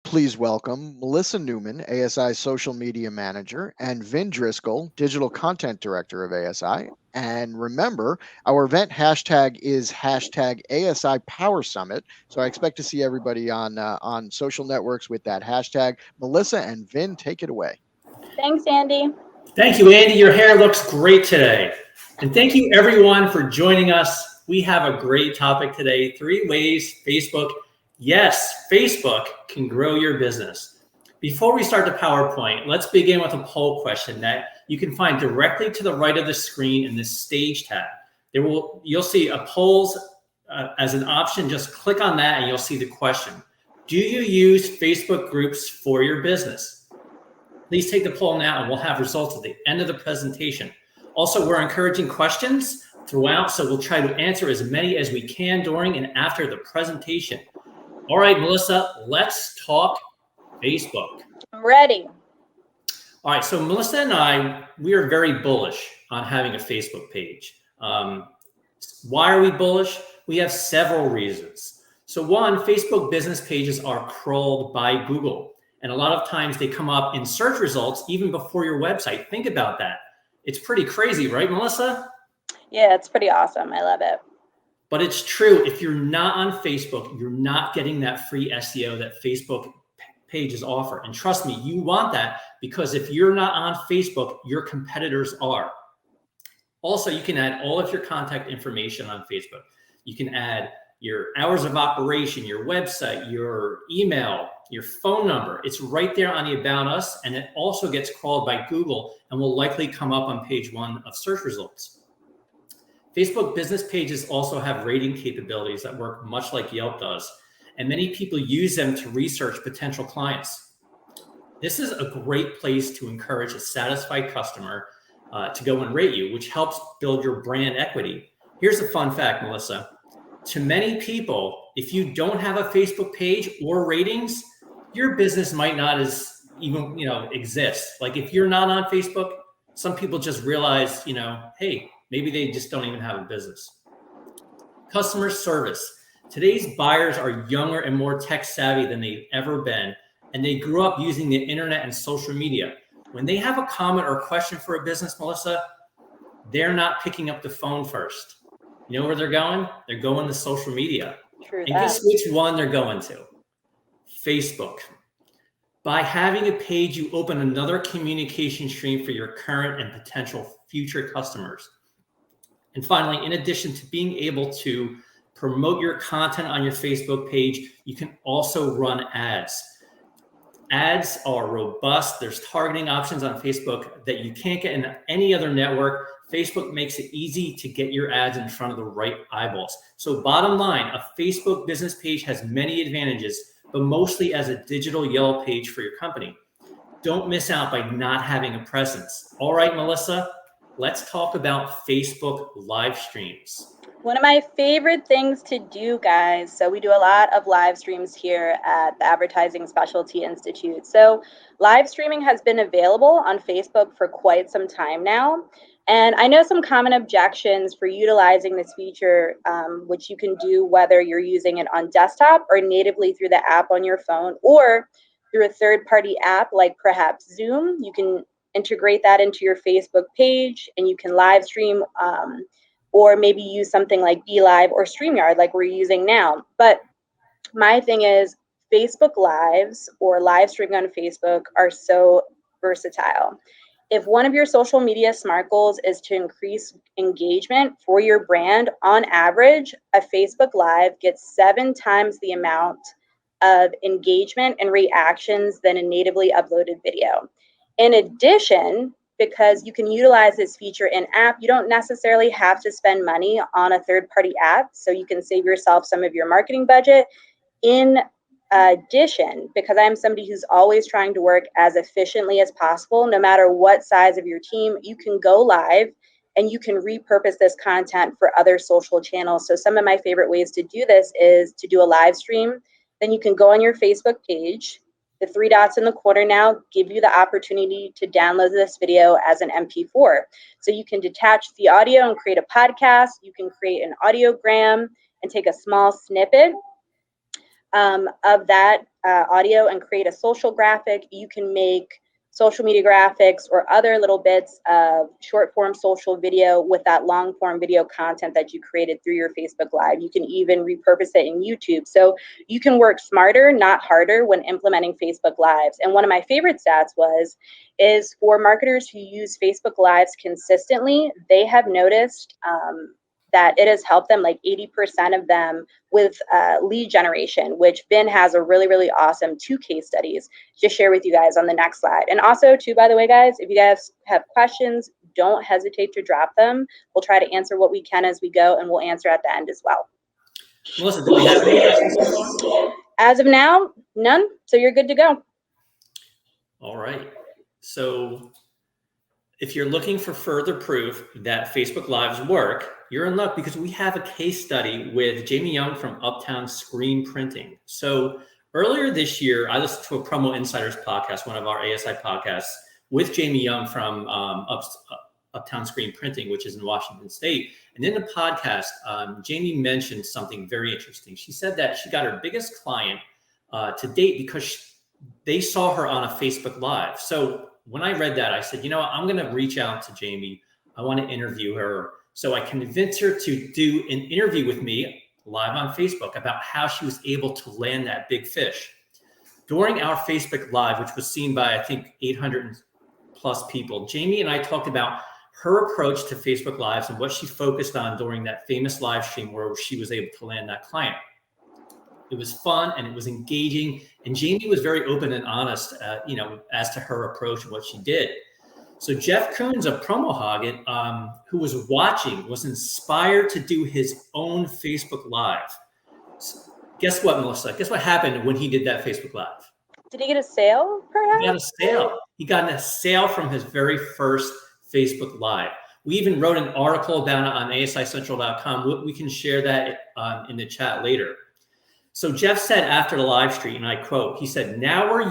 Please welcome Melissa Newman, ASI Social Media Manager, and Vin Driscoll, Digital Content Director of ASI. And remember, our event hashtag is hashtag ASI Power Summit. So I expect to see everybody on social networks with that hashtag. Melissa and Vin, take it away. Thanks, Andy. Thank you, Andy. Your hair looks great today. And thank you, everyone, for joining us. We have a great topic today. 3 ways Facebook, yes, Facebook can grow your business. Before we start the PowerPoint, let's begin with a poll question that you can find directly to the right of the screen in this Stage tab. You'll see a polls as an option. Just click on that and you'll see the question. Do you use Facebook groups for your business? Please take the poll now and we'll have results at the end of the presentation. Also, we're encouraging questions throughout, so we'll try to answer as many as we can during and after the presentation. All right, Melissa, let's talk Facebook. I'm ready. All right, so Melissa and I, we are very bullish on having a Facebook page. Why are we bullish? We have several reasons. So one, Facebook business pages are crawled by Google. And a lot of times they come up in search results even before your website. Think about that. It's pretty crazy, right, Melissa? Yeah, it's pretty awesome. I love it. But it's true. If you're not on Facebook, you're not getting that free SEO that Facebook pages offer. And trust me, you want that, because if you're not on Facebook, your competitors are. Also, you can add all of your contact information on Facebook. You can add your hours of operation, your website, your email, your phone number. It's right there on the About Us, and it also gets crawled by Google and will likely come up on page 1 of search results. Facebook business pages also have rating capabilities that work much like Yelp does, and many people use them to research potential clients. This is a great place to encourage a satisfied customer to go and rate you, which helps build your brand equity. Here's a fun fact, Melissa. To many people, if you don't have a Facebook page or ratings, your business might not even exist. Like if you're not on Facebook, some people just realize, hey, maybe they just don't even have a business. Customer service. Today's buyers are younger and more tech savvy than they've ever been, and they grew up using the internet and social media. When they have a comment or a question for a business, Melissa, they're not picking up the phone first. You know where they're going? They're going to social media. True And that. guess which one they're going to? Facebook. By having a page, you open another communication stream for your current and potential future customers. And finally, in addition to being able to promote your content on your Facebook page, you can also run ads. Ads are robust. There's targeting options on Facebook that you can't get in any other network. Facebook makes it easy to get your ads in front of the right eyeballs. So bottom line, a Facebook business page has many advantages, but mostly as a digital yellow page for your company. Don't miss out by not having a presence. All right, Melissa, let's talk about Facebook live streams. One of my favorite things to do, guys. So we do a lot of live streams here at the Advertising Specialty Institute. So live streaming has been available on Facebook for quite some time now. And I know some common objections for utilizing this feature, which you can do whether you're using it on desktop or natively through the app on your phone or through a third-party app like perhaps Zoom. You can integrate that into your Facebook page and you can live stream or maybe use something like BeLive or StreamYard like we're using now. But my thing is Facebook Lives or live streaming on Facebook are so versatile. If one of your social media SMART goals is to increase engagement for your brand, on average, a Facebook Live gets 7 times the amount of engagement and reactions than a natively uploaded video. In addition, because you can utilize this feature in app, you don't necessarily have to spend money on a third-party app, so you can save yourself some of your marketing budget. In addition, because I'm somebody who's always trying to work as efficiently as possible, no matter what size of your team, you can go live and you can repurpose this content for other social channels. So some of my favorite ways to do this is to do a live stream. Then you can go on your Facebook page. The 3 dots in the corner now give you the opportunity to download this video as an MP4. So you can detach the audio and create a podcast. You can create an audiogram and take a small snippet of that audio and create a social graphic. You can make social media graphics or other little bits of short form social video with that long form video content that you created through your Facebook Live. You can even repurpose it in YouTube. So you can work smarter, not harder, when implementing Facebook Lives. And one of my favorite stats is for marketers who use Facebook Lives consistently, they have noticed that it has helped them, like 80% of them, with lead generation, which Vin has a really, really awesome 2 case studies to share with you guys on the next slide. And also, too, by the way, guys, if you guys have questions, don't hesitate to drop them. We'll try to answer what we can as we go, and we'll answer at the end as well. Melissa, do we have any questions so far? As of now, none. So you're good to go. All right. So if you're looking for further proof that Facebook Lives work, you're in luck, because we have a case study with Jamie Young from Uptown Screen Printing. So earlier this year, I listened to a Promo Insiders podcast, one of our ASI podcasts, with Jamie Young from Uptown Screen Printing, which is in Washington State. And in the podcast, Jamie mentioned something very interesting. She said that she got her biggest client to date because they saw her on a Facebook Live. So when I read that, I said, you know what, I'm going to reach out to Jamie. I want to interview her. So I convinced her to do an interview with me live on Facebook about how she was able to land that big fish. During our Facebook Live, which was seen by, I think, 800 plus people, Jamie and I talked about her approach to Facebook Lives and what she focused on during that famous live stream where she was able to land that client. It was fun and it was engaging. And Jamie was very open and honest, as to her approach and what she did. So Jeff Koons of PromoHog, who was watching, was inspired to do his own Facebook Live. So guess what, Melissa? Guess what happened when he did that Facebook Live? Did he get a sale, perhaps? He got a sale. He got a sale from his very first Facebook Live. We even wrote an article about it on asicentral.com. We can share that in the chat later. So Jeff said after the live stream, and I quote, he said, now we're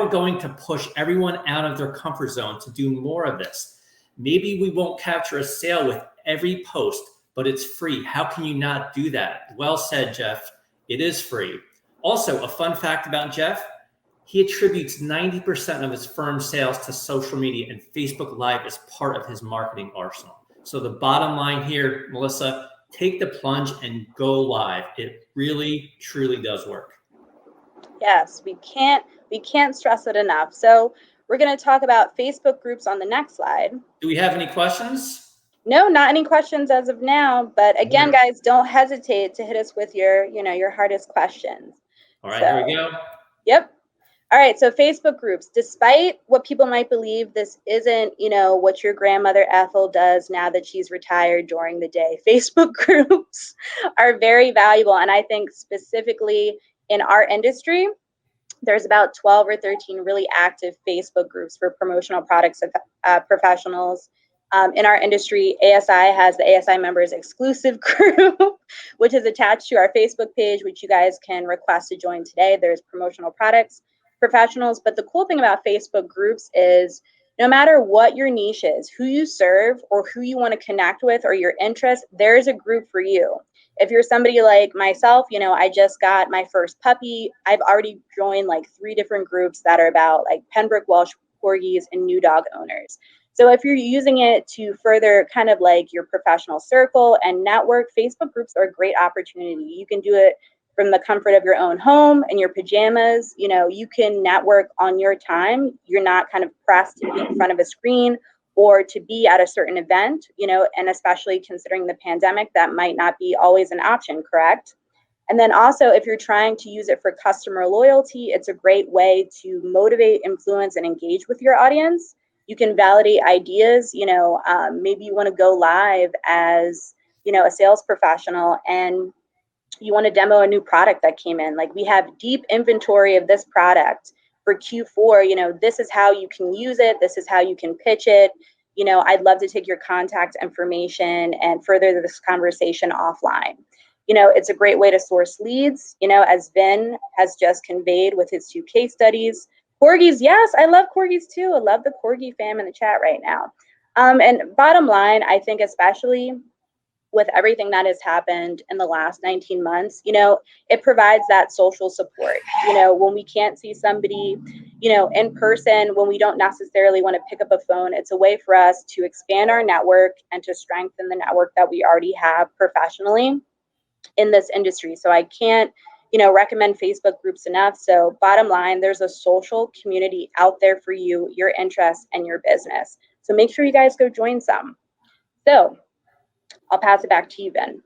going to push everyone out of their comfort zone to do more of this. Maybe we won't capture a sale with every post, but it's free. How can you not do that? Well said, Jeff. It is free. Also, a fun fact about Jeff, he attributes 90% of his firm's sales to social media, and Facebook Live is part of his marketing arsenal. So the bottom line here, Melissa, take the plunge and go live. It really, truly does work. Yes, we can't stress it enough. So we're going to talk about Facebook groups on the next slide. Do we have any questions? No, not any questions as of now. But again, guys, don't hesitate to hit us with your hardest questions. All right, here we go. Yep. All right, so Facebook groups, despite what people might believe, this isn't, what your grandmother Ethel does now that she's retired during the day. Facebook groups are very valuable. And I think specifically in our industry, there's about 12 or 13 really active Facebook groups for promotional products professionals. In our industry, ASI has the ASI members exclusive group, which is attached to our Facebook page, which you guys can request to join today. There's promotional products professionals. But the cool thing about Facebook groups is no matter what your niche is, who you serve or who you want to connect with or your interest, there's a group for you. If you're somebody like myself, I just got my first puppy. I've already joined like 3 different groups that are about like Pembroke Welsh Corgis and new dog owners. So if you're using it to further kind of like your professional circle and network, Facebook groups are a great opportunity. You can do it from the comfort of your own home in your pajamas. You can network on your time. You're not kind of pressed to be in front of a screen or to be at a certain event, and especially considering the pandemic, that might not be always an option, correct? And then also, if you're trying to use it for customer loyalty, it's a great way to motivate, influence, and engage with your audience. You can validate ideas. Maybe you want to go live as, a sales professional and you want to demo a new product that came in. Like, we have deep inventory of this product for Q4. This is how you can use it. This is how you can pitch it. I'd love to take your contact information and further this conversation offline. It's a great way to source leads, as Vin has just conveyed with his 2 case studies. Corgis, yes, I love corgis too. I love the corgi fam in the chat right now. And bottom line, I think especially with everything that has happened in the last 19 months, you know, it provides that social support. You know, when we can't see somebody, you know, in person, when we don't necessarily want to pick up a phone, it's a way for us to expand our network and to strengthen the network that we already have professionally in this industry. So I can't, you know, recommend Facebook groups enough. So bottom line, there's a social community out there for you, your interests, and your business. So make sure you guys go join some. So I'll pass it back to you, Ben.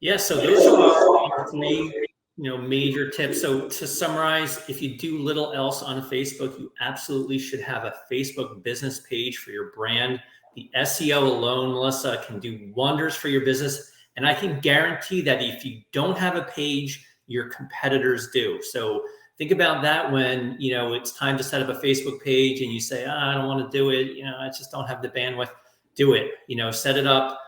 Yeah, so those are our three, major tips. So to summarize, if you do little else on Facebook, you absolutely should have a Facebook business page for your brand. The SEO alone, Melissa, can do wonders for your business. And I can guarantee that if you don't have a page, your competitors do. So think about that when, it's time to set up a Facebook page and you say, I don't want to do it. I just don't have the bandwidth. Do it, set it up,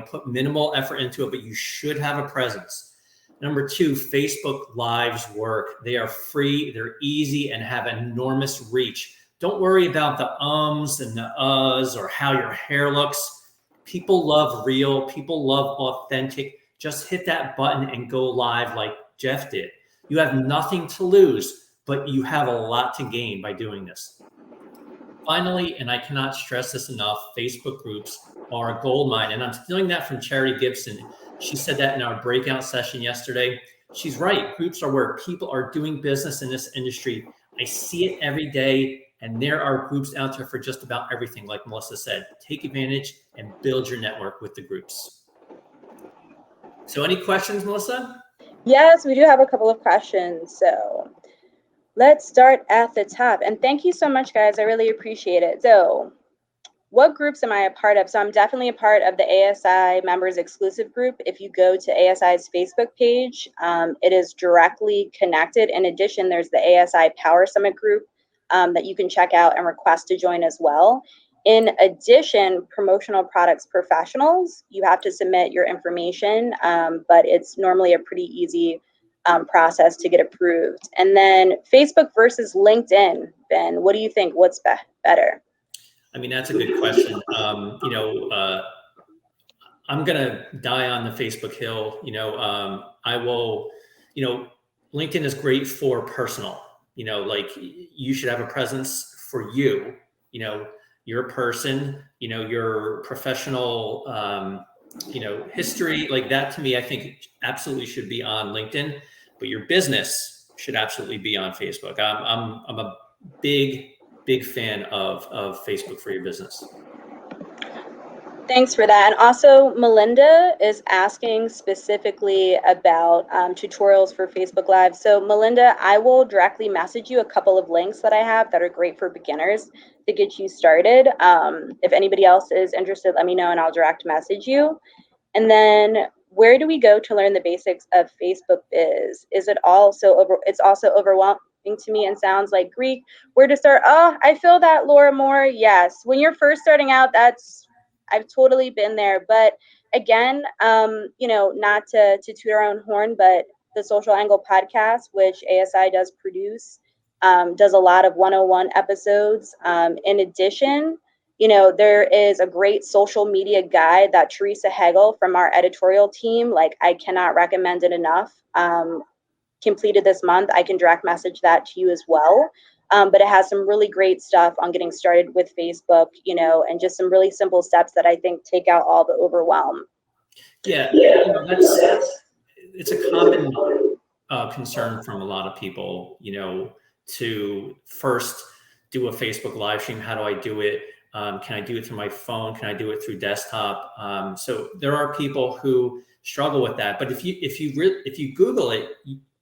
put minimal effort into it, but you should have a presence. Number two, Facebook Lives work. They are free, they're easy, and have enormous reach. Don't worry about the ums and the uhs or how your hair looks. People love real, people love authentic. Just hit that button and go live like Jeff did. You have nothing to lose, but you have a lot to gain by doing this. Finally, and I cannot stress this enough, Facebook groups are a gold mine. And I'm stealing that from Charity Gibson. She said that in our breakout session yesterday. She's right. Groups are where people are doing business in this industry. I see it every day. And there are groups out there for just about everything, like Melissa said. Take advantage and build your network with the groups. So any questions, Melissa? Yes, we do have a couple of questions. So let's start at the top. And thank you so much, guys. I really appreciate it. So what groups am I a part of? So I'm definitely a part of the ASI members exclusive group. If you go to ASI's Facebook page, it is directly connected. In addition, there's the ASI Power Summit group that you can check out and request to join as well. In addition, promotional products professionals, you have to submit your information, but it's normally a pretty easy process to get approved. And then Facebook versus LinkedIn, Ben, what do you think? What's better? I mean, that's a good question. I'm going to die on the Facebook hill. I will, LinkedIn is great for personal, like you should have a presence for you, your person, your professional, history like that. To me, I think absolutely should be on LinkedIn, but your business should absolutely be on Facebook. I'm a big fan of Facebook for your business. Thanks for that. And also, Melinda is asking specifically about tutorials for Facebook Live. So Melinda, I will directly message you a couple of links that I have that are great for beginners to get you started. If anybody else is interested, let me know and I'll direct message you. And then where do we go to learn the basics of Facebook Biz? Is it it's also overwhelming to me and sounds like Greek. Where to start? Oh, I feel that, Laura Moore. Yes. When you're first starting out, I've totally been there. But again, not to toot our own horn, but the Social Angle podcast, which ASI does produce, does a lot of 101 episodes. In addition, there is a great social media guide that Teresa Hegel from our editorial team, like I cannot recommend it enough, completed this month. I can direct message that to you as well. But it has some really great stuff on getting started with Facebook, and just some really simple steps that I think take out all the overwhelm. Yeah, it's a common concern from a lot of people, to first do a Facebook live stream. How do I do it? Can I do it through my phone? Can I do it through desktop? So there are people who struggle with that. But if you Google it,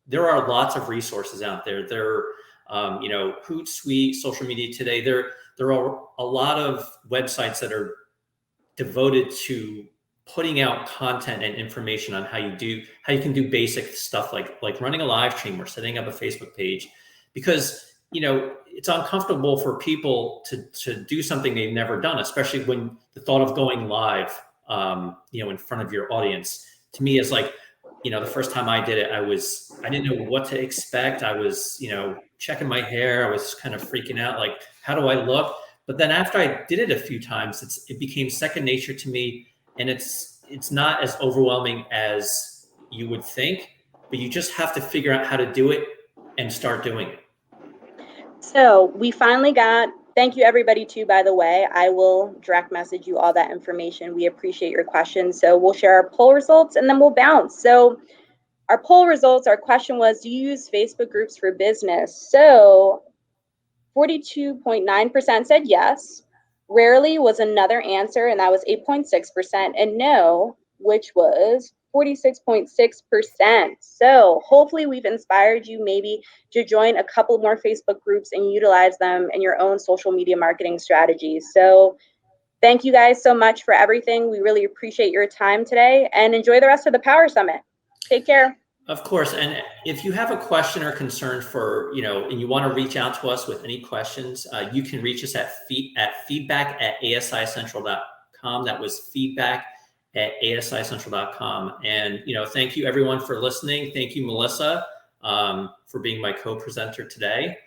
there are lots of resources out there. There are, Hootsuite, Social Media Today. There are a lot of websites that are devoted to putting out content and information on how you can do basic stuff like running a live stream or setting up a Facebook page, because it's uncomfortable for people to do something they've never done, especially when the thought of going live, in front of your audience, to me is like, the first time I did it, I didn't know what to expect. I was, checking my hair. I was kind of freaking out, like, how do I look? But then after I did it a few times, it became second nature to me. and it's not as overwhelming as you would think, but you just have to figure out how to do it and start doing it. So we finally got, thank you everybody too, by the way. I will direct message you all that information. We appreciate your questions. So we'll share our poll results and then we'll bounce. So our poll results, our question was, do you use Facebook groups for business? So 42.9% said yes. Rarely was another answer, and that was 8.6%, and no, which was 46.6%. So hopefully we've inspired you maybe to join a couple more Facebook groups and utilize them in your own social media marketing strategies. So thank you guys so much for everything. We really appreciate your time today, and enjoy the rest of the Power Summit. Take care. Of course. And if you have a question or concern for, and you want to reach out to us with any questions, you can reach us at feedback@asicentral.com. That was feedback@asicentral.com. And, thank you everyone for listening. Thank you, Melissa, for being my co-presenter today.